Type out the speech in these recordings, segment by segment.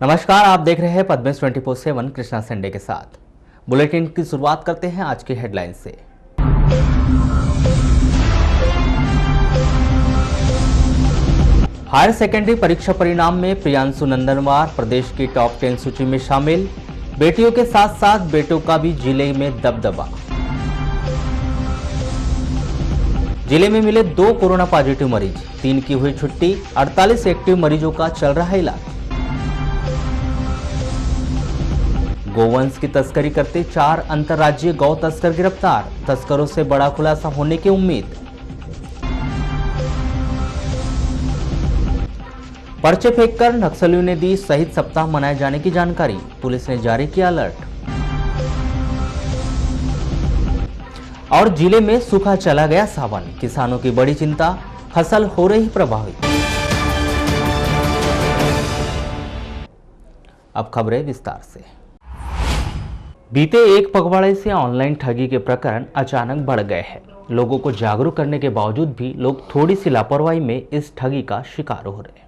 नमस्कार, आप देख रहे हैं पद्मेश 24/7 कृष्णा संडे के साथ। बुलेटिन की शुरुआत करते हैं आज की हेडलाइन से। हायर सेकेंडरी परीक्षा परिणाम में प्रियांशु नंदनवार प्रदेश की टॉप 10 सूची में शामिल। बेटियों के साथ साथ बेटों का भी जिले में दबदबा। जिले में मिले 2 कोरोना पॉजिटिव मरीज, 3 की हुई छुट्टी, 48 एक्टिव मरीजों का चल रहा इलाज। गोवंश की तस्करी करते 4 अंतर्राज्यीय गौ तस्कर गिरफ्तार, तस्करों से बड़ा खुलासा होने की उम्मीद। पर्चे फेंककर नक्सलियों ने दी शहीद सप्ताह मनाए जाने की जानकारी, पुलिस ने जारी किया अलर्ट। और जिले में सूखा चला गया सावन, किसानों की बड़ी चिंता, फसल हो रही प्रभावित। अब खबरें विस्तार से। बीते एक पखवाड़े से ऑनलाइन ठगी के प्रकरण अचानक बढ़ गए हैं। लोगों को जागरूक करने के बावजूद भी लोग थोड़ी सी लापरवाही में इस ठगी का शिकार हो रहे हैं।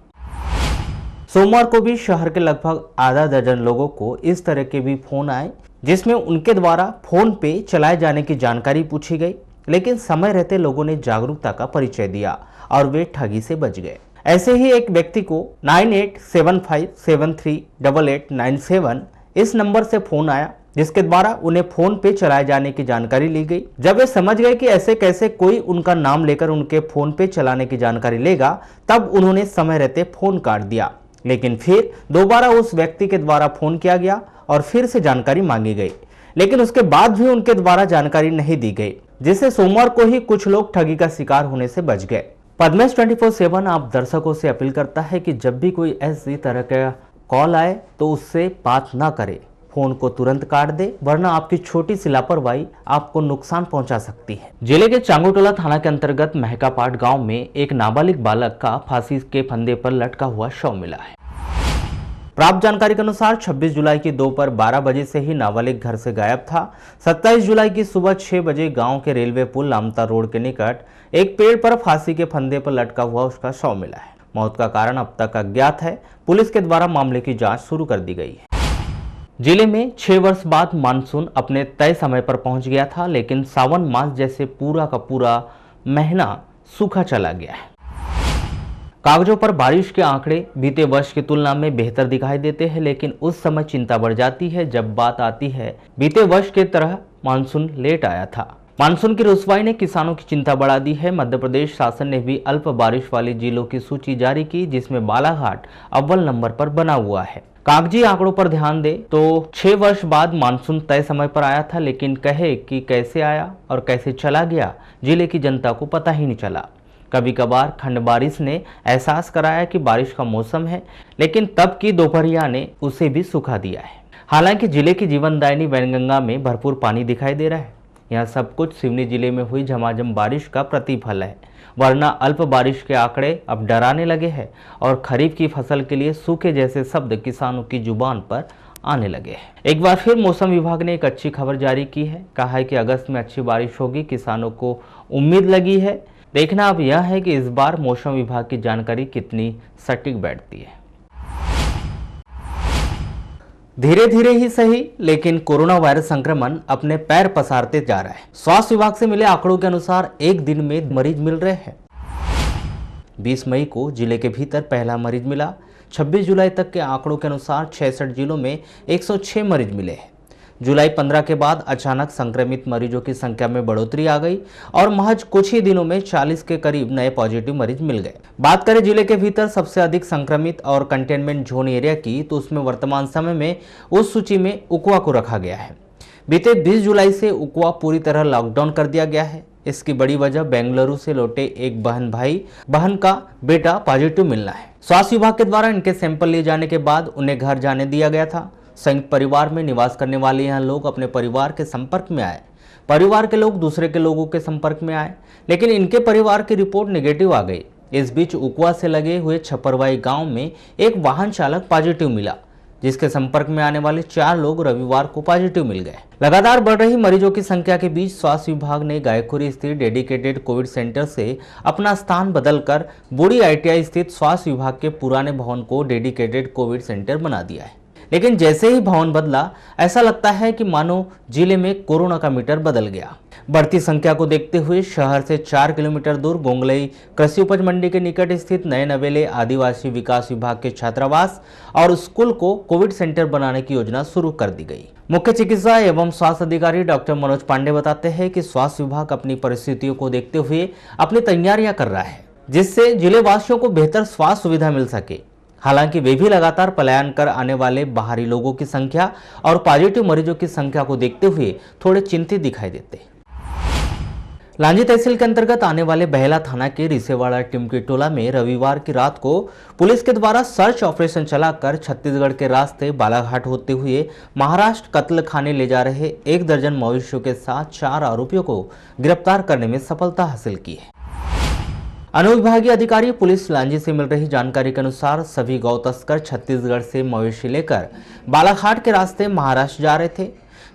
सोमवार को भी शहर के लगभग आधा दर्जन लोगों को इस तरह के भी फोन आए, जिसमें उनके द्वारा फोन पे चलाए जाने की जानकारी पूछी गई, लेकिन समय रहते लोगों ने जागरूकता का परिचय दिया और वे ठगी से बच गए। ऐसे ही एक व्यक्ति को 9875738897 इस नंबर से फोन आया, जिसके द्वारा उन्हें फोन पे चलाए जाने की जानकारी ली गई। जब वे समझ गए कि ऐसे कैसे कोई उनका नाम लेकर उनके फोन पे चलाने की जानकारी लेगा, तब उन्होंने समय रहते फोन काट दिया। लेकिन फिर दोबारा उस व्यक्ति के द्वारा फोन किया गया और फिर से जानकारी मांगी गई, लेकिन उसके बाद भी उनके द्वारा जानकारी नहीं दी गई, जिससे सोमवार को ही कुछ लोग ठगी का शिकार होने से बच गए। पद्मेश 24/7 आप दर्शकों से अपील करता है कि जब भी कोई ऐसी तरह का कॉल आए तो उससे बात ना करे, फोन को तुरंत काट दे, वरना आपकी छोटी सी लापरवाही आपको नुकसान पहुंचा सकती है। जिले के चांगुटोला थाना के अंतर्गत महकापाट गांव में एक नाबालिग बालक का फांसी के फंदे पर लटका हुआ शव मिला है। प्राप्त जानकारी के अनुसार 26 जुलाई की दोपहर 12 बजे से ही नाबालिग घर से गायब था। 27 जुलाई की सुबह 6 बजे गांव के रेलवे पुल लामता रोड के निकट एक पेड़ पर फांसी के फंदे पर लटका हुआ उसका शव मिला है। मौत का कारण अब तक अज्ञात है। पुलिस के द्वारा मामले की जांच शुरू कर दी गई है। जिले में 6 वर्ष बाद मानसून अपने तय समय पर पहुंच गया था, लेकिन सावन मास जैसे पूरा का पूरा महीना सूखा चला गया है। कागजों पर बारिश के आंकड़े बीते वर्ष की तुलना में बेहतर दिखाई देते हैं, लेकिन उस समय चिंता बढ़ जाती है जब बात आती है बीते वर्ष की तरह मानसून लेट आया था। मानसून की रुसवाई ने किसानों की चिंता बढ़ा दी है। मध्य प्रदेश शासन ने भी अल्प बारिश वाले जिलों की सूची जारी की, जिसमें बालाघाट अव्वल नंबर पर बना हुआ है। कागजी आंकड़ों पर ध्यान दे तो 6 वर्ष बाद मानसून तय समय पर आया था, लेकिन कहे कि कैसे आया और कैसे चला गया, जिले की जनता को पता ही नहीं चला। कभी कभार खंड बारिश ने एहसास कराया कि बारिश का मौसम है, लेकिन तब की दोपहरिया ने उसे भी सुखा दिया है। हालांकि जिले की जीवनदायिनी वैनगंगा में भरपूर पानी दिखाई दे रहा है। यह सब कुछ सिवनी जिले में हुई झमाझम बारिश का प्रतिफल है, वरना अल्प बारिश के आंकड़े अब डराने लगे हैं और खरीफ की फसल के लिए सूखे जैसे शब्द किसानों की जुबान पर आने लगे हैं। एक बार फिर मौसम विभाग ने एक अच्छी खबर जारी की है। कहा है कि अगस्त में अच्छी बारिश होगी, किसानों को उम्मीद लगी है। देखना अब यह है कि इस बार मौसम विभाग की जानकारी कितनी सटीक बैठती है। धीरे धीरे ही सही, लेकिन कोरोना वायरस संक्रमण अपने पैर पसारते जा रहा है। स्वास्थ्य विभाग से मिले आंकड़ों के अनुसार एक दिन में मरीज मिल रहे हैं। 20 मई को जिले के भीतर पहला मरीज मिला। 26 जुलाई तक के आंकड़ों के अनुसार 66 जिलों में 106 मरीज मिले हैं। जुलाई 15 के बाद अचानक संक्रमित मरीजों की संख्या में बढ़ोतरी आ गई और महज कुछ ही दिनों में 40 के करीब नए पॉजिटिव मरीज मिल गए। बात करें जिले के भीतर सबसे अधिक संक्रमित और कंटेनमेंट जोन एरिया की, तो उसमें वर्तमान समय में उस सूची में उकवा को रखा गया है। बीते 20 जुलाई से उकवा पूरी तरह लॉकडाउन कर दिया गया है। इसकी बड़ी वजह बेंगलुरु से लौटे एक बहन का बेटा पॉजिटिव मिलना है। स्वास्थ्य विभाग के द्वारा इनके सैंपल लिए जाने के बाद उन्हें घर जाने दिया गया था। संयुक्त परिवार में निवास करने वाले यह लोग अपने परिवार के संपर्क में आए। परिवार के लोग दूसरे के लोगों के संपर्क में आए, लेकिन इनके परिवार की रिपोर्ट नेगेटिव आ गई। इस बीच उकवा से लगे हुए छपरवाई गांव में एक वाहन चालक पॉजिटिव मिला। जिसके संपर्क में आने वाले 4 लोग रविवार को पॉजिटिव मिल गए। लगातार बढ़ रही मरीजों की संख्या के बीच स्वास्थ्य विभाग ने गायखुरी स्थित डेडिकेटेड कोविड सेंटर से अपना स्थान बदलकर बूढ़ी ITI स्थित स्वास्थ्य विभाग के पुराने भवन को डेडिकेटेड कोविड सेंटर बना दिया है। लेकिन जैसे ही भवन बदला, ऐसा लगता है कि मानो जिले में कोरोना का मीटर बदल गया। बढ़ती संख्या को देखते हुए शहर से 4 किलोमीटर दूर गोंगलई कृषि उपज मंडी के निकट स्थित नए नवेले आदिवासी विकास विभाग के छात्रावास और स्कूल को कोविड सेंटर बनाने की योजना शुरू कर दी गई। मुख्य चिकित्सा एवं स्वास्थ्य अधिकारी डॉक्टर मनोज पांडे बताते हैं कि स्वास्थ्य विभाग अपनी परिस्थितियों को देखते हुए अपनी तैयारियां कर रहा है, जिससे जिले वासियों को बेहतर स्वास्थ्य सुविधा मिल सके। हालांकि वे भी लगातार पलायन कर आने वाले बाहरी लोगों की संख्या और पॉजिटिव मरीजों की संख्या को देखते हुए थोड़े चिंतित दिखाई देते। लांजी तहसील के अंतर्गत आने वाले बहेला थाना के रिसेवाड़ा टिमकी टोला में रविवार की रात को पुलिस के द्वारा सर्च ऑपरेशन चलाकर छत्तीसगढ़ के रास्ते बालाघाट होते हुए महाराष्ट्र कत्ल खाने ले जा रहे 1 दर्जन मवेशियों के साथ 4 आरोपियों को गिरफ्तार करने में सफलता हासिल की है। अनुविभागीय अधिकारी पुलिस लांजी से मिल रही जानकारी के अनुसार सभी गौ तस्कर छत्तीसगढ़ से मवेशी लेकर बालाघाट के रास्ते महाराष्ट्र जा रहे थे,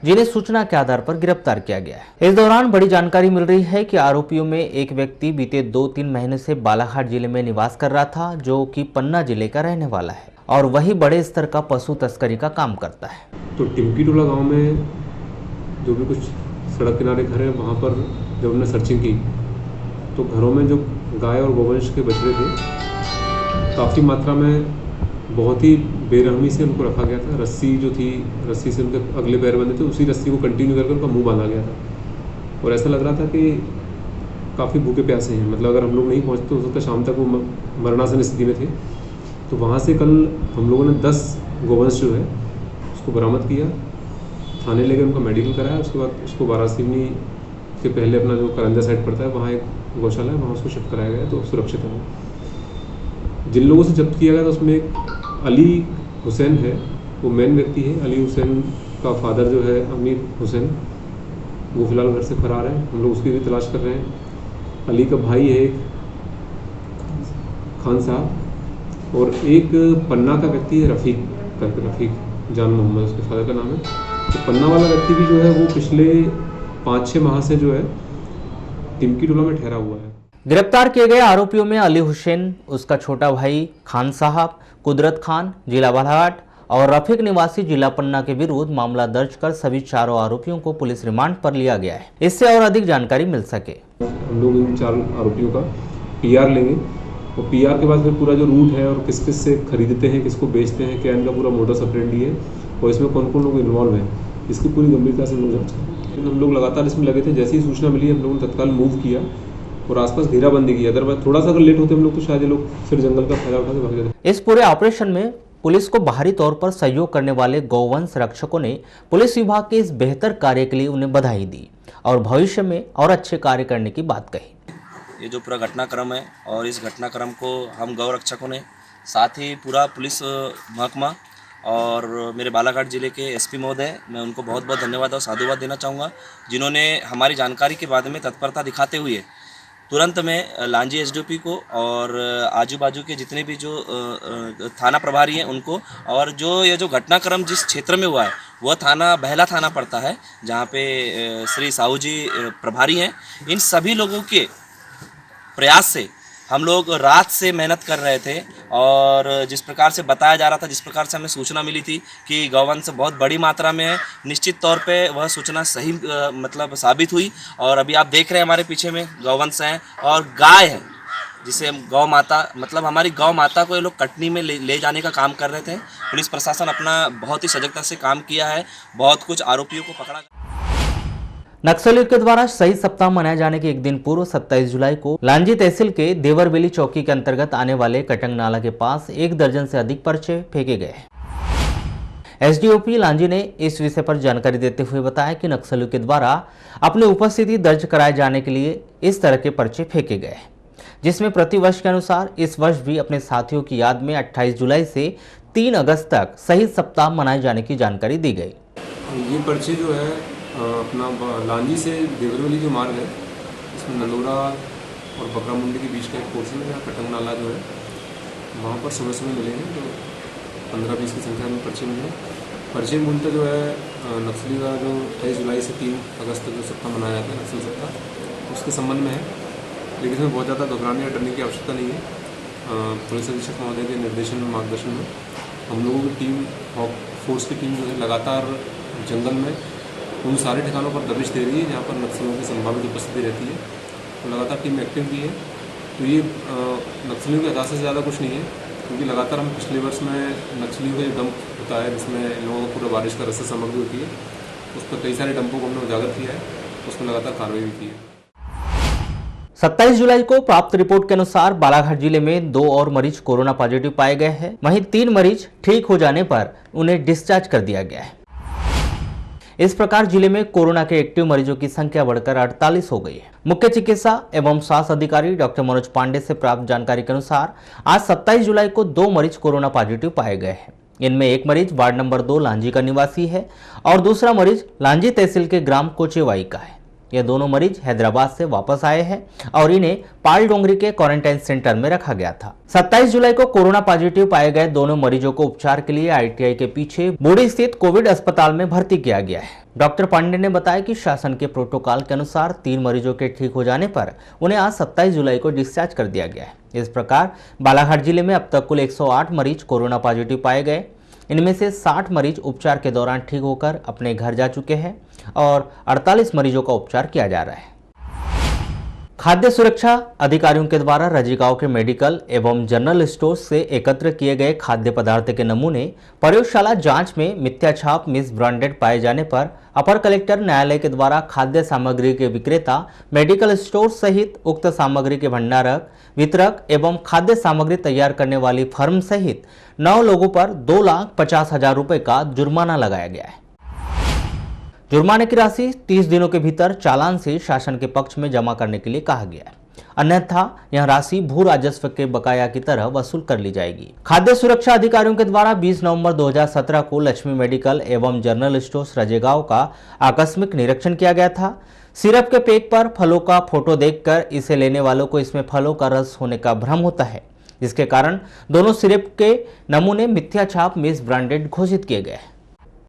जिन्हें सूचना के आधार पर गिरफ्तार किया गया है। इस दौरान बड़ी जानकारी मिल रही है कि आरोपियों में एक व्यक्ति बीते 2-3 महीने से बालाघाट जिले में निवास कर रहा था, जो कि पन्ना जिले का रहने वाला है और वही बड़े स्तर का पशु तस्करी का काम करता है। तो टिमकी टोला गाँव में जो भी कुछ सड़क किनारे घर है, वहाँ पर जब हमने सर्चिंग की तो घरों में जो गाय और गोवंश के बछड़े थे, काफ़ी मात्रा में बहुत ही बेरहमी से उनको रखा गया था। रस्सी जो थी, रस्सी से उनके अगले पैर बंधे थे, उसी रस्सी को कंटिन्यू करके उनका मुंह बांधा गया था और ऐसा लग रहा था कि काफ़ी भूखे प्यासे हैं। मतलब अगर हम लोग नहीं पहुँचते तो हो सकता शाम तक वो मरणासन स्थिति में थे। तो वहाँ से कल हम लोगों ने 10 गोवंश जो है उसको बरामद किया, थाने ले गए, उनका मेडिकल कराया। उसके बाद उसको वाराणसी के पहले अपना जो करंजा साइड पड़ता है वहाँ एक गौशाला है, वहाँ उसको शिफ्ट कराया गया तो सुरक्षित है। जिन लोगों से जब्त किया गया था उसमें एक अली हुसैन है, वो मेन व्यक्ति है। अली हुसैन का फादर जो है अमीर हुसैन, वो फिलहाल घर से फरार है, हम लोग उसकी भी तलाश कर रहे हैं। अली का भाई है एक खान साहब और एक पन्ना का व्यक्ति है रफ़ीक करके, रफ़ीक जान मोहम्मद उसके फादर का नाम है। तो पन्ना वाला व्यक्ति भी जो है वो पिछले 5-6 माह से जो है टिमकी टोला में ठहरा हुआ है। गिरफ्तार किए गए आरोपियों में अली हुसैन, उसका छोटा भाई खान साहब, कुदरत खान जिला बालाघाट और रफीक निवासी जिला पन्ना के विरुद्ध मामला दर्ज कर सभी 4 आरोपियों को पुलिस रिमांड पर लिया गया है, इससे और अधिक जानकारी मिल सके। हम लोग इन 4 आरोपियों का PR लेंगे और PR के बाद फिर पूरा जो रूट है और किस किस से खरीदते हैं, किसको बेचते हैं, क्या इनका पूरा मोडस ऑपरेंडी है और इसमें कौन कौन लोग इन्वॉल्व हैं, इसकी पूरी गंभीरता से हम लोग जांच करेंगे। हम लोग लगातार इसमें लगे थे, जैसे ही सूचना मिली हम लोगों ने तत्काल मूव किया और आसपास घेराबंदी की। अदरवाइज थोड़ा सा अगर लेट होते हम लोग तो शायद ये लोग फिर जंगल का फायदा उठा के भाग जाते। इस पूरे ऑपरेशन में पुलिस को बाहरी तौर पर सहयोग करने वाले गौवंश रक्षकों ने पुलिस विभाग के इस बेहतर कार्य के लिए उन्हें बधाई दी और भविष्य में और अच्छे कार्य करने की बात कही। ये जो पूरा घटनाक्रम है और इस घटनाक्रम को हम गौ रक्षकों ने, साथ ही पूरा पुलिस महकमा और मेरे बालाघाट जिले के SP महोदय, मैं उनको बहुत बहुत धन्यवाद और साधुवाद देना चाहूँगा, जिन्होंने हमारी जानकारी के बाद में तत्परता दिखाते हुए तुरंत में लांजी SDOP को और आजू बाजू के जितने भी जो थाना प्रभारी हैं उनको, और जो ये जो घटनाक्रम जिस क्षेत्र में हुआ है वह थाना बहेला थाना पड़ता है, जहाँ पे श्री साहू जी प्रभारी हैं। इन सभी लोगों के प्रयास से हम लोग रात से मेहनत कर रहे थे और जिस प्रकार से बताया जा रहा था, जिस प्रकार से हमें सूचना मिली थी कि गौवंश बहुत बड़ी मात्रा में है, निश्चित तौर पे वह सूचना सही मतलब साबित हुई। और अभी आप देख रहे हैं हमारे पीछे में गौवंश हैं और गाय है, जिसे हम गौ माता, मतलब हमारी गौ माता को ये लोग कटनी में ले जाने का काम कर रहे थे। पुलिस प्रशासन अपना बहुत ही सजगता से काम किया है, बहुत कुछ आरोपियों को पकड़ा। नक्सलियों के द्वारा शहीद सप्ताह मनाए जाने के एक दिन पूर्व 27 जुलाई को लांजी तहसील के देवरबेली चौकी के अंतर्गत आने वाले कटंग नाला के पास 1 दर्जन से अधिक पर्चे फेंके गए। SDOP लांजी ने इस विषय पर जानकारी देते हुए बताया कि नक्सलियों के द्वारा अपनी उपस्थिति दर्ज कराए जाने के लिए इस तरह के पर्चे फेंके गए, जिसमें प्रति वर्ष के अनुसार इस वर्ष भी अपने साथियों की याद में 28 जुलाई से 3 अगस्त तक शहीद सप्ताह मनाए जाने की जानकारी दी गई। ये पर्चे जो है अपना लांजी से देवरबेली जो मार्ग है, इसमें नंदोरा और बकरा मुंडी के बीच का एक पोर्शन है, जहाँ कटंग नाला जो है वहाँ पर समय समय मिलेंगे। तो 15-20 की संख्या में पर्चे मिले। पर्चे मूलतः जो है नक्सली का जो 28 जुलाई से 3 अगस्त तक जो सप्ताह मनाया जाता है नक्सल सप्ताह, उसके संबंध में है। लेकिन इसमें बहुत ज़्यादा घबराने या डरने की आवश्यकता नहीं है। पुलिस अधीक्षक महोदय के निर्देशन में मार्गदर्शन में हम लोगों की टीम, फोर्स की टीम जो है लगातार जंगल में उन सारे ठिकानों पर दबिश दे रही है जहाँ पर नक्सलियों की संभावित उपस्थिति रहती है। तो लगातार टीम एक्टिव की है। तो ये नक्सलियों के हताशे से ज़्यादा कुछ नहीं है, क्योंकि लगातार हम पिछले वर्ष में नक्सलियों का जो डंप होता है जिसमें लोगों को पूरा बारिश का रस्सा सामग्री होती है, उस पर कई सारे डंपों को हमने उजागर किया है, उसमें लगातार कार्रवाई भी की है। 27 जुलाई को प्राप्त रिपोर्ट के अनुसार बालाघाट जिले में 2 और मरीज कोरोना पॉजिटिव पाए गए हैं। वहीं 3 मरीज ठीक हो जाने पर उन्हें डिस्चार्ज कर दिया गया है। इस प्रकार जिले में कोरोना के एक्टिव मरीजों की संख्या बढ़कर 48 हो गई है। मुख्य चिकित्सा एवं स्वास्थ्य अधिकारी डॉक्टर मनोज पांडे से प्राप्त जानकारी के अनुसार आज 27 जुलाई को 2 मरीज कोरोना पॉजिटिव पाए गए हैं। इनमें एक मरीज वार्ड नंबर 2 लांजी का निवासी है और दूसरा मरीज लांजी तहसील के ग्राम कोचेवाई का है। ये दोनों मरीज हैदराबाद से वापस आए हैं और इन्हें पाल डोंगरी के क्वारंटाइन सेंटर में रखा गया था। 27 जुलाई को कोरोना पॉजिटिव पाए गए दोनों मरीजों को उपचार के लिए ITI के पीछे बूढ़ी स्थित कोविड अस्पताल में भर्ती किया गया है। डॉक्टर पांडे ने बताया कि शासन के प्रोटोकॉल के अनुसार 3 मरीजों के ठीक हो जाने पर उन्हें आज 27 जुलाई को डिस्चार्ज कर दिया गया है। इस प्रकार बालाघाट जिले में अब तक कुल 108 मरीज कोरोना पॉजिटिव पाए गए। इनमें से 60 मरीज उपचार के दौरान ठीक होकर अपने घर जा चुके हैं और 48 मरीजों का उपचार किया जा रहा है। खाद्य सुरक्षा अधिकारियों के द्वारा रजीगांव के मेडिकल एवं जनरल स्टोर से एकत्र किए गए खाद्य पदार्थ के नमूने प्रयोगशाला जांच में मिथ्याछाप मिस ब्रांडेड पाए जाने पर अपर कलेक्टर न्यायालय के द्वारा खाद्य सामग्री के विक्रेता, मेडिकल स्टोर सहित उक्त सामग्री के भंडारक, वितरक एवं खाद्य सामग्री तैयार करने वाली फर्म सहित 9 लोगों पर 2,50,000 रुपए का जुर्माना लगाया गया है। जुर्माने की राशि 30 दिनों के भीतर चालान से शासन के पक्ष में जमा करने के लिए कहा गया है, अन्यथा यह राशि भू राजस्व के बकाया की तरह वसूल कर ली जाएगी। खाद्य सुरक्षा अधिकारियों के द्वारा 20 नवंबर 2017 को लक्ष्मी मेडिकल एवं जनरल स्टोर्स रजेगांव का आकस्मिक निरीक्षण किया गया था। सिरप के पैक पर फलों का फोटो देखकर इसे लेने वालों को इसमें फलों का रस होने का भ्रम होता है, जिसके कारण दोनों सिरप के नमूने मिथ्याछाप मिस ब्रांडेड घोषित किए गए।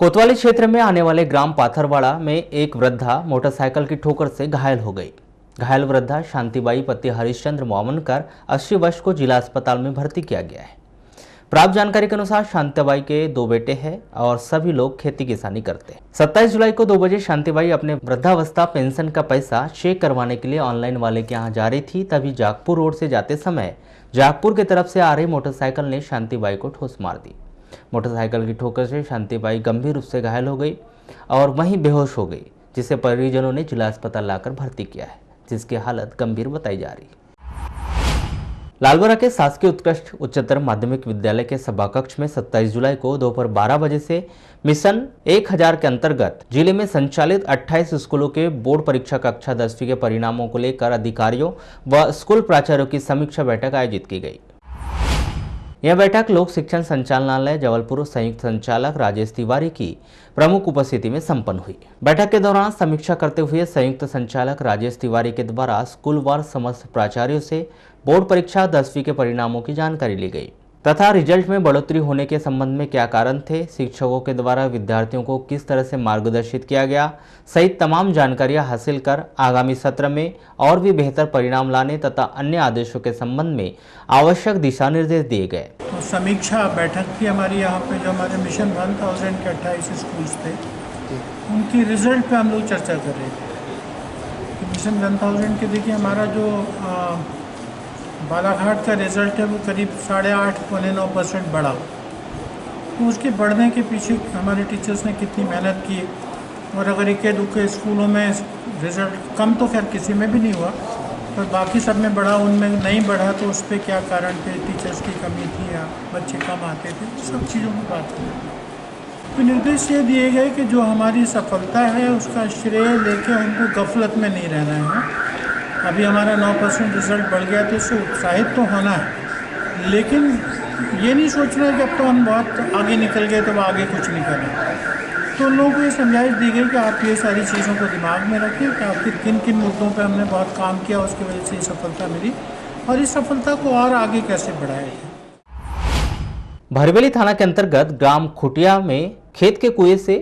कोतवाली क्षेत्र में आने वाले ग्राम पाथरवाड़ा में एक वृद्धा मोटरसाइकिल की ठोकर से घायल हो गई। घायल वृद्धा शांतिबाई पति हरिश्चंद्र मावनकर 80 वर्ष को जिला अस्पताल में भर्ती किया गया है। प्राप्त जानकारी के अनुसार शांतिबाई के 2 बेटे हैं और सभी लोग खेती किसानी करते हैं। 27 जुलाई को 2 बजे शांतिबाई अपने वृद्धावस्था पेंशन का पैसा चेक करवाने के लिए ऑनलाइन वाले के यहाँ जा रही थी, तभी जागपुर रोड से जाते समय जागपुर की तरफ से आ रही मोटरसाइकिल ने शांतिबाई को ठोस मार दी। मोटरसाइकिल की ठोकर से शांतिबाई गंभीर रूप से घायल हो गई और वहीं बेहोश हो गई, जिसे परिजनों ने जिला अस्पताल लाकर भर्ती किया है, जिसकी हालत गंभीर बताई जा रही है। लालबरा के शासकीय उत्कृष्ट उच्चतर माध्यमिक विद्यालय के सभाकक्ष में 27 जुलाई को दोपहर 12 बजे से मिशन 1000 के अंतर्गत जिले में संचालित 28 स्कूलों के बोर्ड परीक्षा कक्षा 10वीं के परिणामों को लेकर अधिकारियों व स्कूल प्राचार्यों की समीक्षा बैठक आयोजित की गई। यह बैठक लोक शिक्षण संचालनालय जबलपुर संयुक्त संचालक राजेश तिवारी की प्रमुख उपस्थिति में संपन्न हुई। बैठक के दौरान समीक्षा करते हुए संयुक्त संचालक राजेश तिवारी के द्वारा स्कूलवार समस्त प्राचार्यों से बोर्ड परीक्षा 10वीं के परिणामों की जानकारी ली गई तथा रिजल्ट में बढ़ोतरी होने के संबंध में क्या कारण थे, शिक्षकों के द्वारा विद्यार्थियों को किस तरह से मार्गदर्शित किया गया सहित तमाम जानकारियां हासिल कर आगामी सत्र में और भी बेहतर परिणाम लाने तथा अन्य आदेशों के संबंध में आवश्यक दिशा निर्देश दिए गए। तो समीक्षा बैठक थी हमारी यहाँ पे, जो हमारे मिशन 1000 के 28 स्कूल्स थे उनकी रिजल्ट पे हम लोग चर्चा कर रहे थे। मिशन 1000 के देखिए हमारा जो बालाघाट का रिज़ल्ट है वो करीब 8.5-9% बढ़ा। तो उसके बढ़ने के पीछे हमारे टीचर्स ने कितनी मेहनत की, और अगर इक्के दुक्के स्कूलों में रिज़ल्ट कम तो खैर किसी में भी नहीं हुआ, पर बाकी सब में बढ़ा, उनमें नहीं बढ़ा, तो उस पर क्या कारण थे, टीचर्स की कमी थी या बच्चे कम आते थे, सब चीज़ों की बात हुई। तो निर्देश ये दिए गए कि जो हमारी सफलता है उसका श्रेय लेके उनको गफलत में नहीं रहना है। अभी हमारा 9% रिज़ल्ट बढ़ गया तो इससे उत्साहित तो होना है, लेकिन ये नहीं सोचना है कि अब तो हम बहुत आगे निकल गए तो आगे कुछ नहीं करें। तो लोगों को ये समझाइश दी गई कि आप ये सारी चीज़ों को दिमाग में रखें कि आखिर किन किन मुद्दों पे हमने बहुत काम किया, उसकी वजह से ये सफलता मिली और इस सफलता को और आगे कैसे बढ़ाया जाए। भरवेली थाना के अंतर्गत ग्राम खुटिया में खेत के कुएं से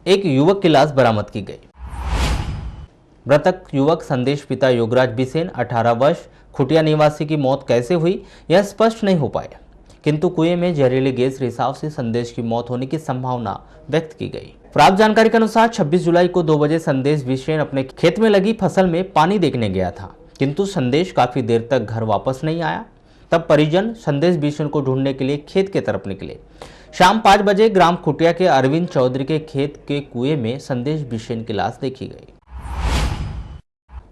एक युवक की लाश बरामद की गई। मृतक युवक संदेश पिता योगराज बिसेन 18 वर्ष खुटिया निवासी की मौत कैसे हुई यह स्पष्ट नहीं हो पाया, किंतु कुएं में जहरीले गैस रिसाव से संदेश की मौत होने की संभावना व्यक्त की गई। प्राप्त जानकारी के अनुसार 26 जुलाई को 2 बजे संदेश बिसेन अपने खेत में लगी फसल में पानी देखने गया था, किंतु संदेश काफी देर तक घर वापस नहीं आया। तब परिजन संदेश बिसेन को ढूंढने के लिए खेत की तरफ निकले। शाम 5 बजे ग्राम खुटिया के अरविंद चौधरी के खेत के कुएं में संदेश बिसेन की लाश देखी गई।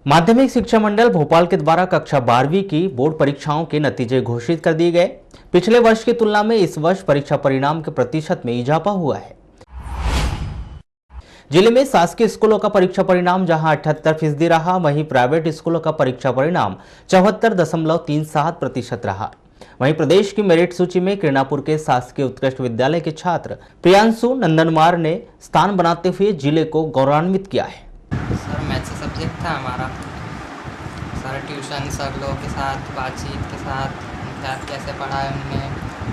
माध्यमिक शिक्षा मंडल भोपाल के द्वारा कक्षा 12वीं की बोर्ड परीक्षाओं के नतीजे घोषित कर दिए गए। पिछले वर्ष की तुलना में इस वर्ष परीक्षा परिणाम के प्रतिशत में इजाफा हुआ है। जिले में शासकीय स्कूलों का परीक्षा परिणाम जहां 78% रहा, वहीं प्राइवेट स्कूलों का परीक्षा परिणाम 74.37% रहा। वहीं प्रदेश की मेरिट सूची में किरणापुर के शासकीय उत्कृष्ट विद्यालय के छात्र प्रियांशु नंदनमार ने स्थान बनाते हुए जिले को गौरवान्वित किया है। सर मैथ से सब्जेक्ट था हमारा। सर ट्यूशन सर लोगों के साथ बातचीत के साथ कैसे पढ़ाया उनने,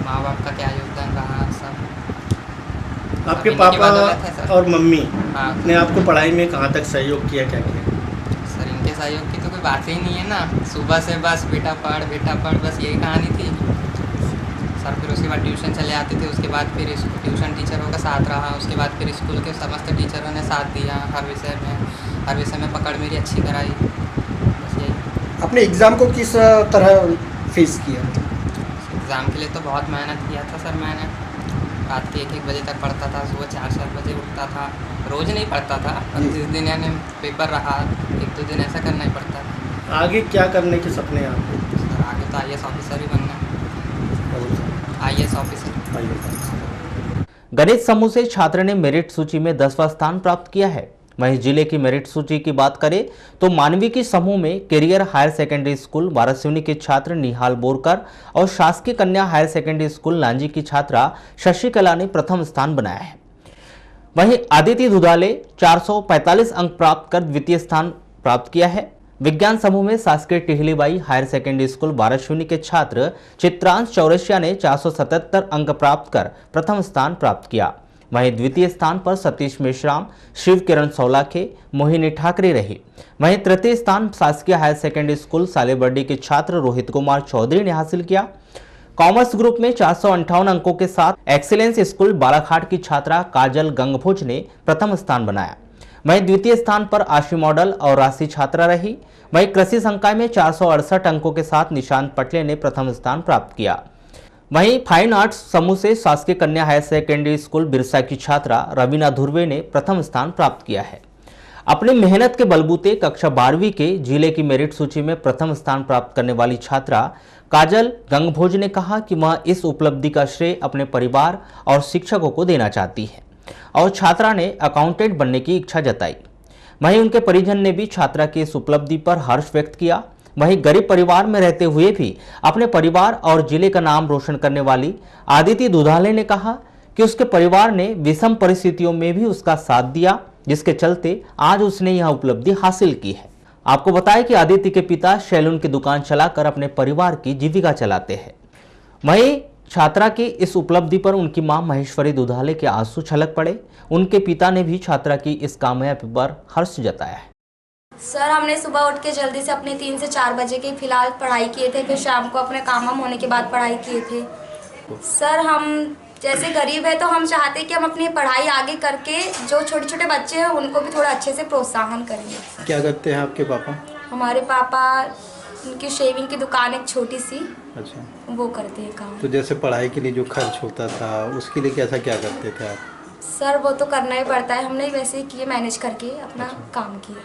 माँ बाप का क्या योगदान रहा सब। आपके पापा और मम्मी ने आपको पढ़ाई में कहाँ तक सहयोग किया, क्या किया? सर इनके सहयोग की तो कोई बात ही नहीं है ना, सुबह से बस बेटा पढ़ बस यही कहानी थी। सर फिर उसके बाद ट्यूशन चले आते थे, उसके बाद फिर ट्यूशन टीचरों का साथ रहा, उसके बाद फिर स्कूल के समस्त टीचरों ने साथ दिया। हर विषय में पकड़ मेरी अच्छी कराई, बस यही। अपने एग्ज़ाम को किस तरह फेस किया? एग्ज़ाम के लिए तो बहुत मेहनत किया था सर मैंने। रात के 1-1 बजे तक पढ़ता था, सुबह 4-4 बजे उठता था। रोज़ नहीं पढ़ता था, और जिस दिन यानी पेपर रहा 1-2 दिन ऐसा करना ही पड़ता था। आगे क्या करने के सपने हैं आपके? सर आगे तो IAS ऑफिसर ही बनना है। IAS officer. गणित समूह से छात्र ने मेरिट सूची में 10वां स्थान प्राप्त किया है। वहीं जिले की मेरिट सूची की बात करें तो मानविकी समूह में career higher secondary school Waraseoni के छात्र निहाल बोरकर और शासकीय कन्या हायर सेकेंडरी स्कूल लांजी की छात्रा शशिकला ने प्रथम स्थान बनाया है। वहीं आदित्य दुधाले 445 अंक प्राप्त कर द्वितीय स्थान प्राप्त किया है। विज्ञान समूह में शासकीय टिहलीबाई हायर सेकेंडरी स्कूल वारासिवनी के छात्र चित्रांश चौरसिया ने 477 अंक प्राप्त कर प्रथम स्थान प्राप्त किया। वहीं द्वितीय स्थान पर सतीश मेश्राम, शिव किरण सौलाखे, मोहिनी ठाकरे रही। वहीं तृतीय स्थान शासकीय हायर सेकेंडरी स्कूल सालेबर्डी के छात्र रोहित कुमार चौधरी ने हासिल किया। कॉमर्स ग्रुप में 458 अंकों के साथ एक्सीलेंस स्कूल बालाघाट की छात्रा काजल गंगभोज ने प्रथम स्थान बनाया। वहीं द्वितीय स्थान पर आशी मॉडल और राशि छात्रा रही। वहीं कृषि संकाय में 468 अंकों के साथ निशांत पटले ने प्रथम स्थान प्राप्त किया। वहीं फाइन आर्ट्स समूह से शासकीय कन्या हायर सेकेंडरी स्कूल बिरसा की छात्रा रवीना धुर्वे ने प्रथम स्थान प्राप्त किया है। अपनी मेहनत के बलबूते कक्षा 12वीं के जिले की मेरिट सूची में प्रथम स्थान प्राप्त करने वाली छात्रा काजल गंगभोज ने कहा कि वह इस उपलब्धि का श्रेय अपने परिवार और शिक्षकों को देना चाहती है और छात्रा ने अकाउंटेंट बनने की इच्छा जताई। वहीं उनके परिजन ने भी छात्रा की इस उपलब्धि पर हर्ष व्यक्त किया। वहीं गरीब परिवार में रहते हुए भी अपने परिवार और जिले का नाम रोशन करने वाली आदित्य दुधाले ने कहा कि उसके परिवार ने विषम परिस्थितियों में भी उसका साथ दिया, जिसके चलते आज उसने यह उपलब्धि हासिल की है। आपको बताएं कि आदित्य के पिता सैलून की दुकान चलाकर अपने परिवार की जीविका चलाते हैं। वहीं छात्रा की इस उपलब्धि पर उनकी मां महेश्वरी दुधाले के आंसू छलक पड़े। उनके पिता ने भी छात्रा की इस कामयाबी पर हर्ष जताया है। सर हमने सुबह उठ के जल्दी से अपने 3 से 4 बजे के फिलहाल पढ़ाई किए थे, फिर शाम को अपने काम होने के बाद पढ़ाई किए थे। सर हम जैसे गरीब है तो हम चाहते हैं कि हम अपनी पढ़ाई आगे करके जो छोटे छोटे बच्चे हैं उनको भी थोड़ा अच्छे से प्रोत्साहन करेंगे। क्या करते हैं आपके पापा? हमारे पापा उनकी शेविंग की दुकान एक छोटी सी, अच्छा, वो करते हैं काम। तो जैसे पढ़ाई के लिए जो खर्च होता था उसके लिए कैसा क्या करते थे आप? सर वो तो करना ही पड़ता है, हमने वैसे ही किए, मैनेज करके अपना काम किया।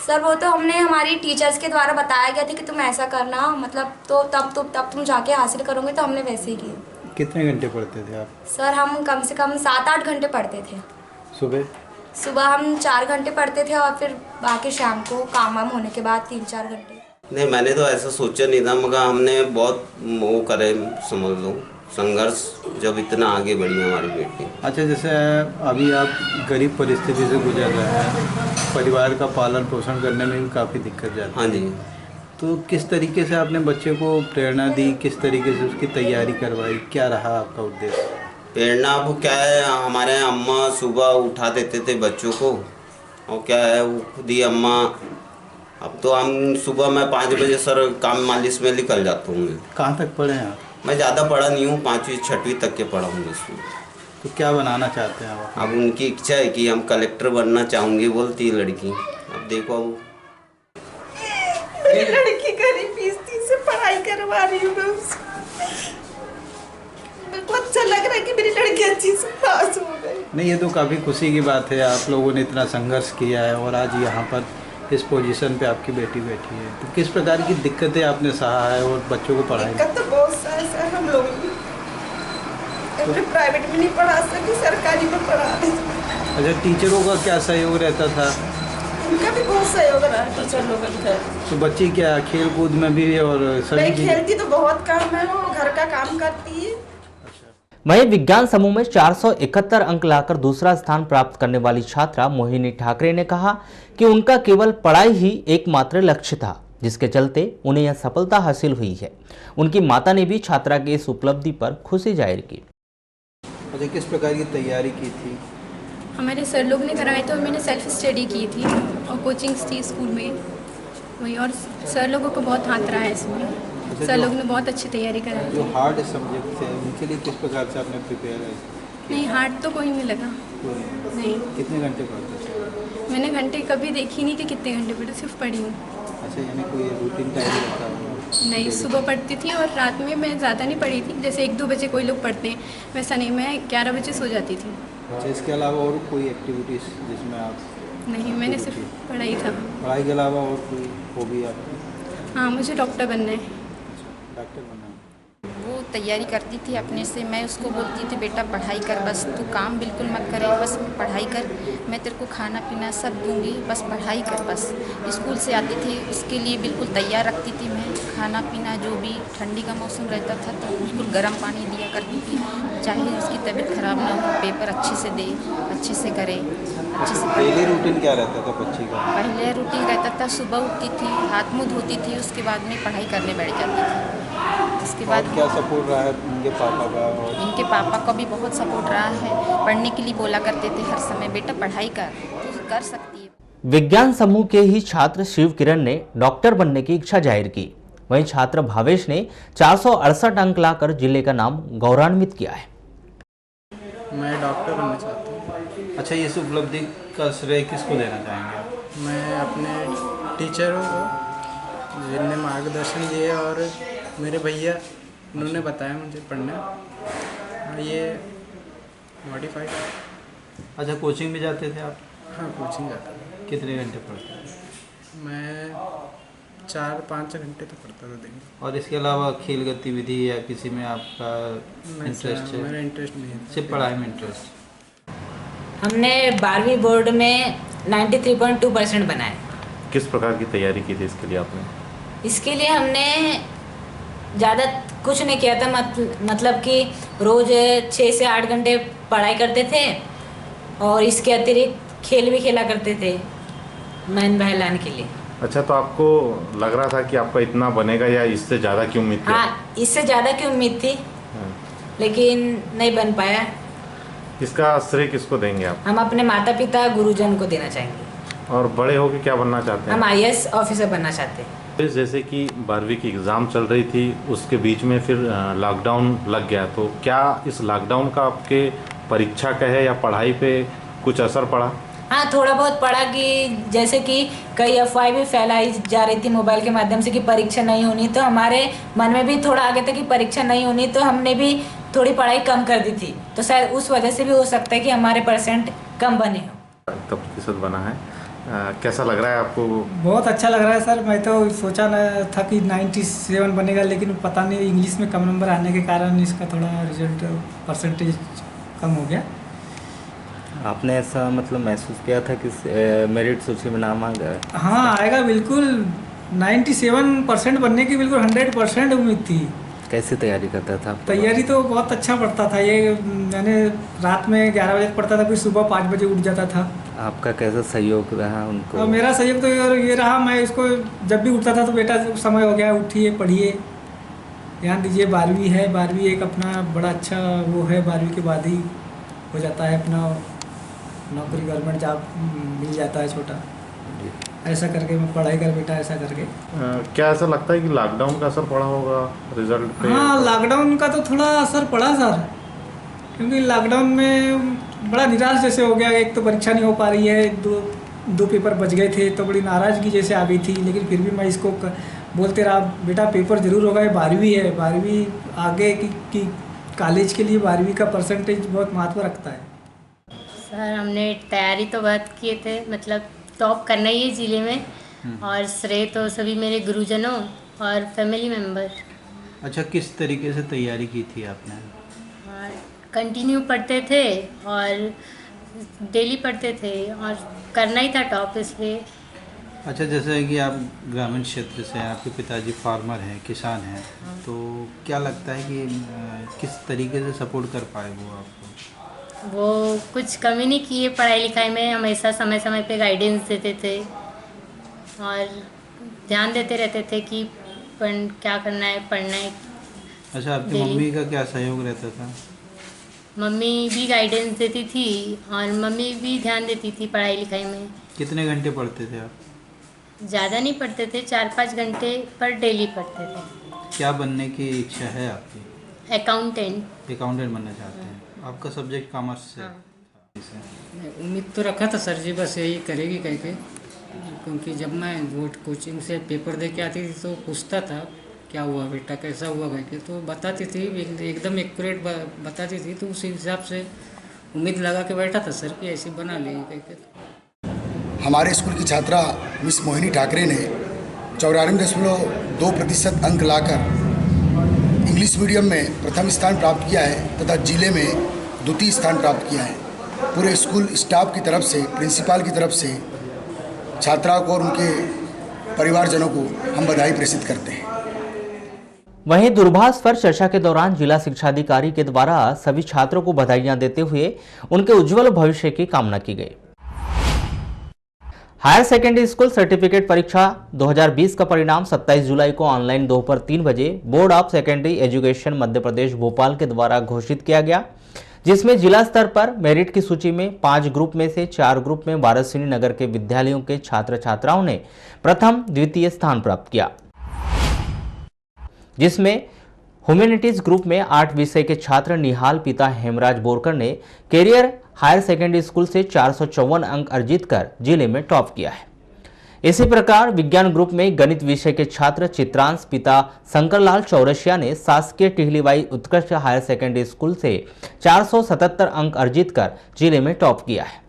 सर वो तो हमने हमारी टीचर्स के द्वारा बताया गया था कि तुम ऐसा करना, मतलब तो तब तुम जाके हासिल करोगे, तो हमने वैसे ही किया। कितने घंटे पढ़ते थे आप? सर हम कम से कम 7-8 घंटे पढ़ते थे। सुबह हम 4 घंटे पढ़ते थे और फिर बाकी शाम को काम वाम होने के बाद 3-4 घंटे। नहीं, मैंने तो ऐसा सोचा नहीं था, मगर हमने बहुत वो करे, समझ लो संघर्ष, जब इतना आगे बढ़ी हमारी बेटी। अच्छा, जैसे अभी आप गरीब परिस्थिति से गुजर रहे हैं, परिवार का पालन पोषण करने में भी काफ़ी दिक्कत जाती है। हाँ जी। तो किस तरीके से आपने बच्चे को प्रेरणा दी, किस तरीके से उसकी तैयारी करवाई, क्या रहा आपका उद्देश्य? प्रेरणा अब क्या है, हमारे यहाँ अम्मा सुबह उठा देते थे बच्चों को, और क्या है वो खुद ही अम्मा। अब तो हम सुबह मैं 5 बजे सर काम मालिश में निकल जाता हूँ। कहाँ तक पढ़े हैं आप? मैं ज़्यादा पढ़ा नहीं हूँ, 5वीं 6वीं तक के पढ़ा हूँ इसमें। तो क्या बनाना चाहते हैं आप? अब उनकी इच्छा है कि हम कलेक्टर बनना चाहूँगी बोलती है लड़की। अब देखो अब मेरी लड़की गरीब फीस से पढ़ाई करवा रही हूँ मैं उसको। मेरे को अच्छा लग रहा है कि मेरी लड़की अच्छी से पास हो गई। नहीं, ये तो काफ़ी खुशी की बात है, आप लोगों ने इतना संघर्ष किया है और आज यहाँ पर इस पोजीशन पे आपकी बेटी बैठी है। तो किस प्रकार की दिक्कतें आपने सहा है और बच्चों को पढ़ाई? दिक्कत तो बहुत सारी है, हम लोग अपने प्राइवेट में नहीं पढ़ा सके, सरकारी में पढ़ा। अच्छा, टीचरों का क्या सहयोग रहता था? उनका भी बहुत सहयोग रहा टीचर लोगों का। तो बच्ची क्या खेल कूद में भी और सभी नहीं खेलती तो बहुत कम है, वो घर का काम करती है। वहीं विज्ञान समूह में 471 अंक लाकर दूसरा स्थान प्राप्त करने वाली छात्रा मोहिनी ठाकरे ने कहा कि उनका केवल पढ़ाई ही एकमात्र लक्ष्य था, जिसके चलते उन्हें यह सफलता हासिल हुई है। उनकी माता ने भी छात्रा की इस उपलब्धि पर खुशी जाहिर की। अच्छा, किस प्रकार की तैयारी की थी? हमारे सर लोग ने कराए थे और मैंने सेल्फ स्टडी की थी और कोचिंग्स थी स्कूल में वही, और सर लोगों को बहुत हाथ रहा है इसमें। अच्छा, सर लोग ने बहुत अच्छी तैयारी कराई। जो हार्ड सब्जेक्ट थे उनके लिए किस प्रकार से आपने प्रिपेयर है? नहीं, हार्ड तो कोई नहीं लगा। नहीं। कितने घंटे पढ़ते थे? मैंने घंटे कभी देखी नहीं कि कितने घंटे पढ़े, सिर्फ पढ़ी हूँ। अच्छा, यानी कोई रूटीन टाइम रहता है? नहीं, सुबह पढ़ती थी और रात में मैं ज़्यादा नहीं पढ़ी थी। जैसे 1-2 बजे कोई लोग पढ़ते हैं, वैसा नहीं, मैं 11 बजे सो जाती थी। अच्छा, इसके अलावा और कोई एक्टिविटीज़ जिसमें आप? नहीं, मैंने सिर्फ पढ़ाई था। पढ़ाई के अलावा और कोई हॉबी आपकी? हाँ, मुझे डॉक्टर बनना है। डॉक्टर बनना है। वो तैयारी करती थी अपने से, मैं उसको बोलती थी बेटा पढ़ाई कर, बस तू काम बिल्कुल मत करे, बस पढ़ाई कर, मैं तेरे को खाना पीना सब दूंगी, बस पढ़ाई कर। बस स्कूल से आती थी उसके लिए बिल्कुल तैयार रखती थी मैं, खाना पीना जो भी, ठंडी का मौसम रहता था तो बिल्कुल गर्म पानी दिया करती थी, चाहे उसकी तबीयत ख़राब ना हो, पेपर अच्छे से दे, अच्छे से करे, अच्छे से। पहले रूटीन क्या रहता था बच्ची का? पहले रूटीन रहता था, सुबह उठती थी, हाथ मुँह धोती थी, उसके बाद में पढ़ाई करने बैठ जाती थी। इसके बाद क्या सपोर्ट रहा है इनके पापा का? और इनके पापा का भी बहुत सपोर्ट रहा है, पढ़ने के लिए बोला करते थे हर समय, बेटा पढ़ाई कर, तू कर सकती है। विज्ञान समूह के ही छात्र शिव किरण ने डॉक्टर बनने की इच्छा जाहिर की। वहीं छात्र भावेश ने 468 अंक लाकर जिले का नाम गौरवान्वित किया है। मैं डॉक्टर बनना चाहता हूँ। अच्छा, इस उपलब्धि का श्रेय किसको देना चाहेंगे आप? मैं अपने टीचरों को जिनने मार्गदर्शन दिए और मेरे भैया, उन्होंने बताया मुझे पढ़ना। ये मॉडिफाइड। अच्छा, कोचिंग भी जाते थे आप? हाँ, कोचिंग जाता था। कितने घंटे पढ़ते थे? मैं 4-5 घंटे तो पढ़ता था दिन में। और इसके अलावा खेल गतिविधि या किसी में आपका इंटरेस्ट है? मेरा इंटरेस्ट नहीं है, सिर्फ पढ़ाई में इंटरेस्ट। हमने 12वीं बोर्ड में 93.2% बनाए। किस प्रकार की तैयारी की थी इसके लिए आपने? इसके लिए हमने ज़्यादा कुछ नहीं किया था, मतलब कि रोज़ 6 से 8 घंटे पढ़ाई करते थे और इसके अतिरिक्त खेल भी खेला करते थे मन बहलाने के लिए। अच्छा, तो आपको लग रहा था कि आपका इतना बनेगा या इससे ज़्यादा की उम्मीद थी? हाँ, इससे ज़्यादा की उम्मीद थी, लेकिन नहीं बन पाया। इसका श्रेय किसको देंगे आप? हम अपने माता पिता गुरुजन को देना चाहेंगे। और बड़े होके क्या बनना चाहते हैं? हम IAS ऑफिसर बनना चाहते हैं। जैसे कि 12वीं की एग्ज़ाम चल रही थी, उसके बीच में फिर लॉकडाउन लग गया, तो क्या इस लॉकडाउन का आपके परीक्षा का है या पढ़ाई पे कुछ असर पड़ा? हाँ, थोड़ा बहुत पड़ा कि जैसे कि कई अफवाहें भी फैलाई जा रही थी मोबाइल के माध्यम से कि परीक्षा नहीं होनी, तो हमारे मन में भी थोड़ा आगे था कि परीक्षा नहीं होनी, तो हमने भी थोड़ी पढ़ाई कम कर दी थी, तो शायद उस वजह से भी हो सकता है कि हमारे % कम बने हो। तब प्रतिशत बना है, कैसा लग रहा है आपको? बहुत अच्छा लग रहा है सर। मैं तो सोचा था कि 97 बनेगा, लेकिन पता नहीं इंग्लिश में कम नंबर आने के कारण इसका थोड़ा रिजल्ट % कम हो गया। आपने ऐसा मतलब महसूस किया था कि मेरिट सूची में नाम आ गया? हाँ, आएगा बिल्कुल। 97% बनने की बिल्कुल 100% उम्मीद थी। कैसे तैयारी करता था? तैयारी तो बहुत अच्छा पढ़ता था। ये मैंने रात में 11 बजे पढ़ता था, फिर सुबह 5 बजे उठ जाता था। आपका कैसा सहयोग रहा उनको? और मेरा सहयोग तो ये रहा, मैं इसको जब भी उठता था तो बेटा समय हो गया, उठिए पढ़िए, ध्यान दीजिए, 12वीं है, 12वीं एक अपना बड़ा अच्छा वो है, 12वीं के बाद ही हो जाता है अपना नौकरी, गवर्नमेंट जॉब मिल जाता है छोटा, ऐसा करके मैं पढ़ाई कर बेटा, ऐसा करके। क्या ऐसा लगता है कि लॉकडाउन का असर पड़ा होगा रिजल्ट पे? हाँ, लॉकडाउन का तो थोड़ा असर पड़ा सर, क्योंकि लॉकडाउन में बड़ा निराश जैसे हो गया। एक तो परीक्षा नहीं हो पा रही है, दो पेपर बच गए थे तो बड़ी नाराज़गी जैसे आ गई थी, लेकिन फिर भी मैं इसको बोलते रहा, बेटा पेपर ज़रूर होगा, 12वीं है, 12वीं आगे की कॉलेज के लिए 12वीं का परसेंटेज बहुत महत्व रखता है। सर हमने तैयारी तो बहुत किए थे, मतलब टॉप करना ही है ज़िले में, और श्रेय तो सभी मेरे गुरुजनों और फैमिली मेम्बर। अच्छा, किस तरीके से तैयारी की थी आपने? कंटिन्यू पढ़ते थे और डेली पढ़ते थे और करना ही था टॉप, इसलिए। अच्छा, जैसे कि आप ग्रामीण क्षेत्र से हैं, आपके पिताजी फार्मर हैं, किसान हैं, तो क्या लगता है कि किस तरीके से सपोर्ट कर पाए वो आपको? वो कुछ कमी नहीं किए पढ़ाई लिखाई में, हमेशा समय समय पे गाइडेंस देते थे और ध्यान देते रहते थे कि क्या करना है, पढ़ना है। अच्छा, आपकी मम्मी का क्या सहयोग रहता था? मम्मी भी गाइडेंस देती थी और मम्मी भी ध्यान देती थी पढ़ाई लिखाई में। कितने घंटे पढ़ते थे आप? ज़्यादा नहीं पढ़ते थे, 4-5 घंटे पर डेली पढ़ते थे। क्या बनने की इच्छा है आपकी? अकाउंटेंट। अकाउंटेंट बनना चाहते हैं। आपका सब्जेक्ट कॉमर्स से? हाँ। उम्मीद तो रखा था सर जी बस यही करेगी कह के, क्योंकि जब मैं वो कोचिंग से पेपर दे के आती थी तो पूछता था क्या हुआ बेटा, कैसा हुआ कह के, तो बताती थी, एकदम एक्यूरेट बताती थी, तो उसी हिसाब से उम्मीद लगा के बैठा था सर कि ऐसे बना लेगी कह के। हमारे स्कूल की छात्रा मिस मोहिनी ठाकरे ने 94.2% अंक लाकर इंग्लिश मीडियम में प्रथम स्थान प्राप्त किया है तथा जिले में द्वितीय स्थान प्राप्त किया है। पूरे स्कूल स्टाफ की तरफ से, प्रिंसिपल की तरफ से छात्रा को और उनके परिवारजनों को हम बधाई प्रेषित करते हैं। वहीं दूरभाष पर चर्चा के दौरान जिला शिक्षा अधिकारी के द्वारा सभी छात्रों को बधाइयां देते हुए उनके उज्जवल भविष्य की कामना की गई। हायर सेकेंडरी स्कूल सर्टिफिकेट परीक्षा 2020 का परिणाम 27 जुलाई को ऑनलाइन दोपहर 3 बजे board of secondary education Madhya Pradesh Bhopal के द्वारा घोषित किया गया, जिसमें जिला स्तर पर मेरिट की सूची में 5 ग्रुप में से 4 ग्रुप में वाराणसी नगर के विद्यालयों के छात्र छात्राओं ने प्रथम द्वितीय स्थान प्राप्त किया, जिसमें ह्यूमैनिटीज ग्रुप में 8 विषय के छात्र निहाल पिता हेमराज बोरकर ने कैरियर हायर सेकेंडरी स्कूल से 454 अंक अर्जित कर जिले में टॉप किया है। इसी प्रकार विज्ञान ग्रुप में गणित विषय के छात्र चित्रांश पिता शंकरलाल चौरसिया ने शासकीय टिहलीबाई उत्कृष्ट हायर सेकेंडरी स्कूल से 477 अंक अर्जित कर जिले में टॉप किया है।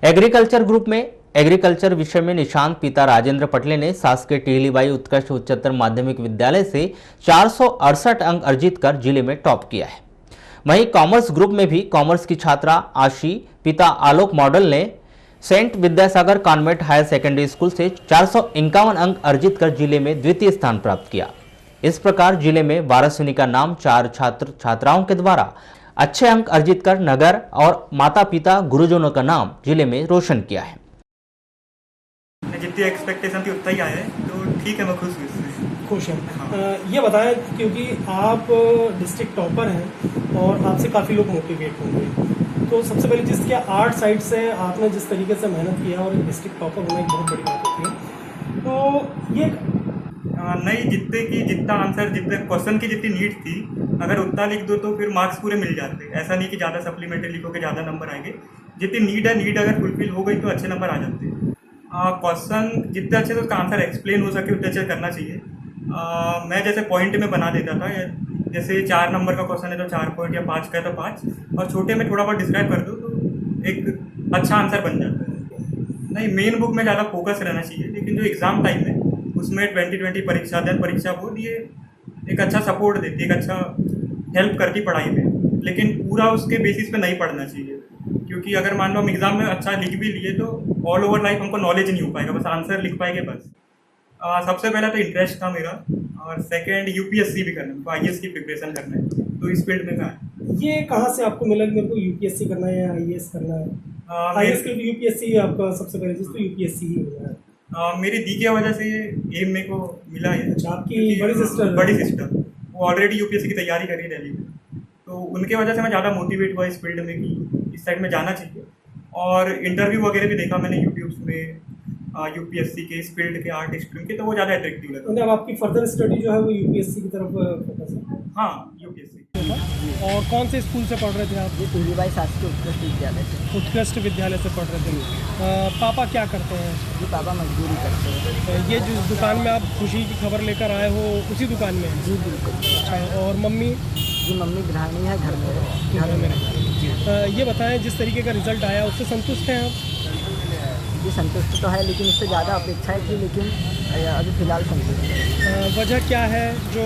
एग्रीकल्चर ग्रुप में एग्रीकल्चर विषय में निशांत पिता राजेंद्र पटले ने शासकीय टिहलीबाई उत्कृष्ट उच्चतर माध्यमिक विद्यालय से 468 अंक अर्जित कर जिले में टॉप किया है। वहीं कॉमर्स ग्रुप में भी कॉमर्स की छात्रा आशी पिता आलोक मॉडल ने saint Vidyasagar convent higher secondary school से 451 अंक अर्जित कर जिले में द्वितीय स्थान प्राप्त किया। इस प्रकार जिले में वाराणसी का नाम 4 छात्र छात्राओं के द्वारा अच्छे अंक अर्जित कर नगर और माता पिता गुरुजनों का नाम जिले में रोशन किया है। जितनी एक्सपेक्टेशन थी उतना ही आया है, तो ठीक है, मैं खुश हूँ। खुश हैं। ये बताएं, क्योंकि आप डिस्ट्रिक्ट टॉपर हैं और आपसे काफ़ी लोग मोटिवेट होंगे, तो सबसे पहले जिसके आर्ट साइड से आपने जिस तरीके से मेहनत किया और डिस्ट्रिक्ट टॉपर होना एक बहुत बड़ी बात होती है, तो ये नहीं, जितना आंसर, जितने क्वेश्चन की जितनी नीड थी, अगर उतना लिख दो तो फिर मार्क्स पूरे मिल जाते। ऐसा नहीं कि ज़्यादा सप्लीमेंट्री लिखोगे ज़्यादा नंबर आएंगे। जितनी नीड है, नीड अगर फुलफिल हो गई तो अच्छे नंबर आ जाते हैं। क्वेश्चन जितने अच्छे से उसका आंसर एक्सप्लेन हो सके उतने अच्छे करना चाहिए। मैं जैसे पॉइंट में बना देता था, जैसे 4 नंबर का क्वेश्चन है तो 4 पॉइंट, या 5 का है तो 5, और छोटे में थोड़ा बहुत डिस्क्राइब कर दो तो एक अच्छा आंसर बन जाता है। नहीं, मेन बुक में ज़्यादा फोकस रहना चाहिए, लेकिन जो एग्ज़ाम टाइम है उसमें 2020 परीक्षा, देन परीक्षा बोर्ड, ये एक अच्छा सपोर्ट देती है, एक अच्छा हेल्प करती पढ़ाई में, लेकिन पूरा उसके बेसिस पे नहीं पढ़ना चाहिए, क्योंकि अगर मान लो हम एग्ज़ाम में अच्छा लिख भी लिए तो ऑल ओवर लाइफ हमको नॉलेज नहीं हो पाएगा, बस आंसर लिख पाएंगे बस। सबसे पहला तो इंटरेस्ट था मेरा, और सेकंड यूपीएससी भी करना है, तो आईएएस की प्रिपरेशन करना है, तो इस फील्ड में मैं। ये कहाँ से आपको मिला कि मेरे को यूपीएससी करना है या आईएएस करना है? IAS के UPSC आपका सबसे पहले तो UPSC ही हुआ है। मेरी दी की वजह से एम मेरे को मिला है। अच्छा, आपकी बड़ी सिस्टर वो ऑलरेडी यूपीएससी की तैयारी कर रही है दिल्ली में, तो उनके वजह से मैं ज़्यादा मोटिवेट हुआ इस फील्ड में कि इस साइड में जाना चाहिए। और इंटरव्यू वगैरह भी देखा मैंने यूट्यूब में यूपीएससी के इस फील्ड के आर्ट स्ट्रीम के, तो वो ज़्यादा अट्रैक्टिव लगा। अब आपकी फर्दर स्टडी जो है वो UPSC की तरफ फोकस है? हाँ, यूपीएससी। और कौन से स्कूल से पढ़ रहे थे आप? जी तुलीबाई शासकीय उत्कृष्ट विद्यालय से। उत्कृष्ट विद्यालय से पढ़ रहे थे। पापा क्या करते हैं? जी पापा मजदूरी करते हैं। ये जिस दुकान में आप खुशी की खबर लेकर आए हो उसी दुकान में है? जी बिल्कुल। अच्छा, और मम्मी? जी मम्मी गृहिणी है, घर में रहती। ये बताएं, जिस तरीके का रिजल्ट आया उससे संतुष्ट हैं आप? जी संतुष्ट तो है, लेकिन उससे ज़्यादा अपेक्षाएं थी, लेकिन अभी फिलहाल संतुष्ट है। वजह क्या है जो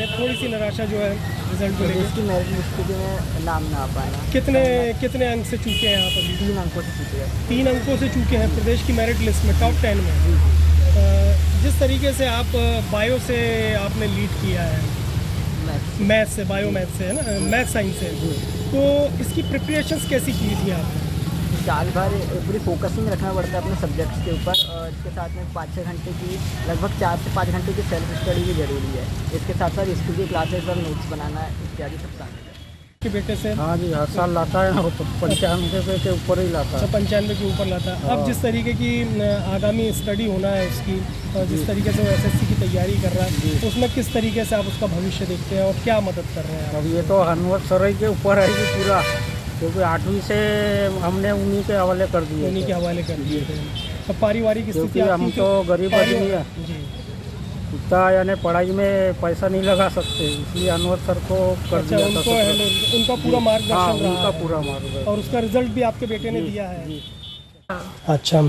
थोड़ी सी निराशा जो है रिजल्ट को लेकर? इसकी मेरिट लिस्ट में नाम ना आ पाना। कितने अंक से चूके हैं आप अभी? 3 अंकों से चूके हैं। 3 अंकों से चूके हैं प्रदेश की मेरिट लिस्ट में, टॉप 10 में। जिस तरीके से आप बायो से आपने लीड किया है, मैथ से, बायो मैथ से है ना, मैथ साइंस से, तो इसकी प्रिपरेशंस कैसी की थी आपने? साल भर पूरी फोकसिंग रखना पड़ता है अपने सब्जेक्ट्स के ऊपर, और इसके साथ में 5-6 घंटे की, लगभग 4 से 5 घंटे की सेल्फ स्टडी भी ज़रूरी है। इसके साथ साथ स्कूल की क्लासेस और नोट्स बनाना इत्यादि सब शामिल है। के बेटे से? हाँ जी, हर साल लाता है, 95 के ऊपर ही लाता है। 95 के ऊपर लाता है। अब जिस तरीके की आगामी स्टडी होना है उसकी, जिस तरीके से वो SSC की तैयारी कर रहा है, उसमें किस तरीके से आप उसका भविष्य देखते हैं और क्या मदद कर रहे हैं? अब ये तो अनवर सराय के ऊपर है जी पूरा, क्योंकि 8वीं से हमने उन्हीं के हवाले कर दिए। उन्हीं के हवाले कर दिए थे। अब पारिवारिक स्थिति हम तो गरीब आदमी है, इतना यानी पढ़ाई में पैसा नहीं लगा सकते, इसलिए अनवर सर को कर दिया था। उनका पूरा मार्गदर्शन रहा, उनका पूरा मार्गदर्शन, और उसका रिजल्ट भी आपके बेटे ने दिया है। अच्छा,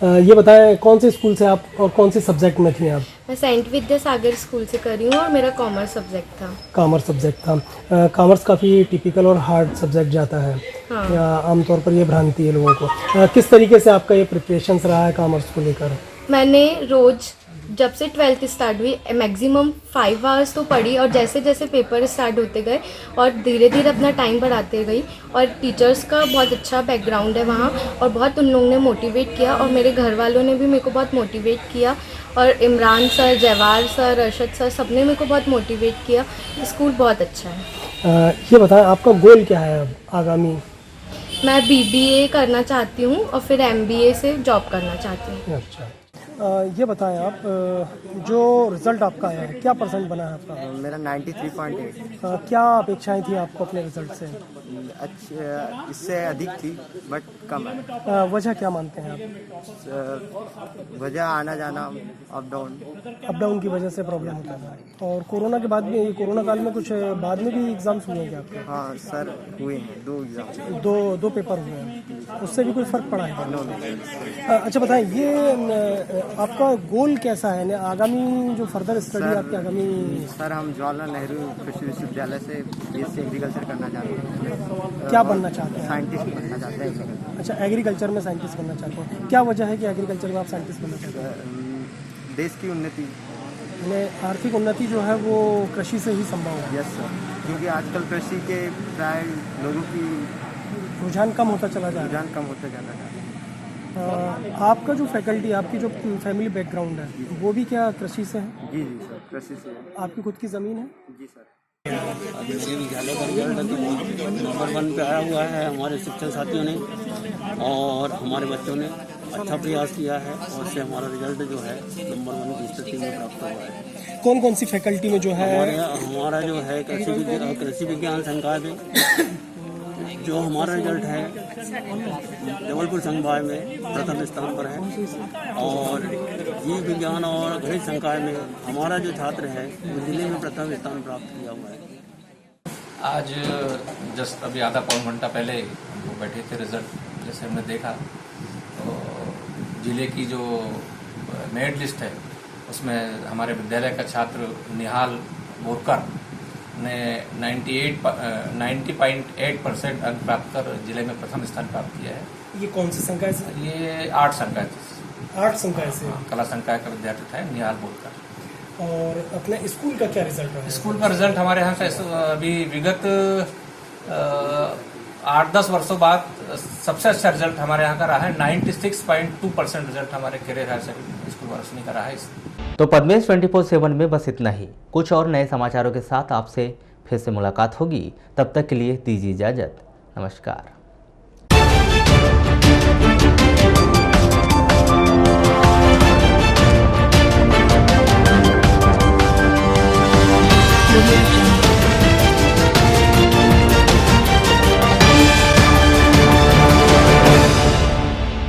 ये बताएं कौन से स्कूल से आप और कौन से सब्जेक्ट में थी आप? मैं सेंट विद्यासागर स्कूल से कर रही हूँ और मेरा कॉमर्स सब्जेक्ट था। कॉमर्स सब्जेक्ट था। कॉमर्स काफ़ी टिपिकल और हार्ड सब्जेक्ट जाता है। हाँ। या आमतौर पर ये भ्रांति है लोगों को। किस तरीके से आपका ये प्रिपरेशंस रहा है कॉमर्स को लेकर? मैंने रोज़ जब से 12th स्टार्ट हुई मैक्सिमम 5 आवर्स तो पढ़ी, और जैसे जैसे पेपर स्टार्ट होते गए और धीरे धीरे अपना टाइम बढ़ाते गई, और टीचर्स का बहुत अच्छा बैकग्राउंड है वहाँ, और बहुत उन लोगों ने मोटिवेट किया, और मेरे घर वालों ने भी मेरे को बहुत मोटिवेट किया, और Imran sir, Jawahar sir, Arshad sir, सब ने मेरे को बहुत मोटिवेट किया। स्कूल बहुत अच्छा है। ये बताएं आपका गोल क्या है अब आगामी? मैं BBA करना चाहती हूँ और फिर MBA से जॉब करना चाहती हूँ। अच्छा, ये बताएं आप, जो रिज़ल्ट आपका आया है क्या परसेंट बना है आपका? मेरा 93.8। क्या अपेक्षाएं थी आपको अपने रिजल्ट से? अच्छे, इससे अधिक थी बट कम है। वजह क्या मानते हैं आप? वजह आना जाना, अप डाउन की वजह से प्रॉब्लम होता है। और कोरोना के बाद में, कोरोना काल में कुछ बाद में भी एग्जाम्स हुए हैं क्या आपके? हाँ सर, हुए हैं 2 एग्जाम, दो पेपर हुए हैं, उससे भी कोई फ़र्क पड़ा है? अच्छा बताएं, ये आपका गोल कैसा है आगामी जो फर्दर स्टडी आपकी आगामी? सर हम जवाहरलाल नेहरू कृषि विश्वविद्यालय से BSc एग्रीकल्चर करना चाहते हैं। क्या बनना चाहते हैं? साइंटिस्ट बनना चाहते हैं। अच्छा, एग्रीकल्चर में साइंटिस्ट बनना चाहते हैं। क्या वजह है कि एग्रीकल्चर में आप साइंटिस्ट बनना चाहते हैं? देश की उन्नति, आर्थिक उन्नति जो है वो कृषि से ही संभव है। यस सर, क्योंकि आजकल कृषि के प्राय लोगों की रुझान कम होता चला जा रहा है। आपका जो फैकल्टी, आपकी जो फैमिली बैकग्राउंड है, वो भी क्या कृषि से है? जी सर, कृषि से है। आपकी खुद की ज़मीन है? जी सर। विद्यालय का रिजल्ट नंबर 1 पे आया हुआ है हमारे शिक्षक साथियों ने, और हमारे बच्चों ने अच्छा प्रयास किया है, और उससे हमारा रिजल्ट जो है नंबर 1 की स्थिति में प्राप्त हुआ है। कौन कौन सी फैकल्टी में जो है? हमारा जो है कृषि विज्ञान संकाय में जो हमारा रिजल्ट है जबलपुर संभाग में प्रथम स्थान पर है, और जीव विज्ञान और गणित संकाय में हमारा जो छात्र है वो जिले में प्रथम स्थान प्राप्त किया हुआ है। आज जस्ट अभी आधा पौन घंटा पहले वो बैठे थे, रिजल्ट जैसे हमने देखा तो जिले की जो मेरिट लिस्ट है उसमें हमारे विद्यालय का छात्र निहाल बोरकर ने 90.8% अंक प्राप्त कर जिले में प्रथम स्थान प्राप्त किया है। ये कौन सी संकाय से? ये 8 संकाय से। 8 संकाय से? कला संकाय का विद्यार्थी था निहाल बोरकर। और अपने स्कूल का क्या रिजल्ट रहा? स्कूल का रिजल्ट हमारे यहाँ से अभी विगत 8-10 वर्षों बाद सबसे अच्छा रिजल्ट हमारे यहाँ का रहा है। 96.2% रिजल्ट हमारे career higher secondary school Varanasi का रहा है। तो पद्मेश 24/7 में बस इतना ही। कुछ और नए समाचारों के साथ आपसे फिर से मुलाकात होगी। तब तक के लिए दीजिए इजाजत। नमस्कार।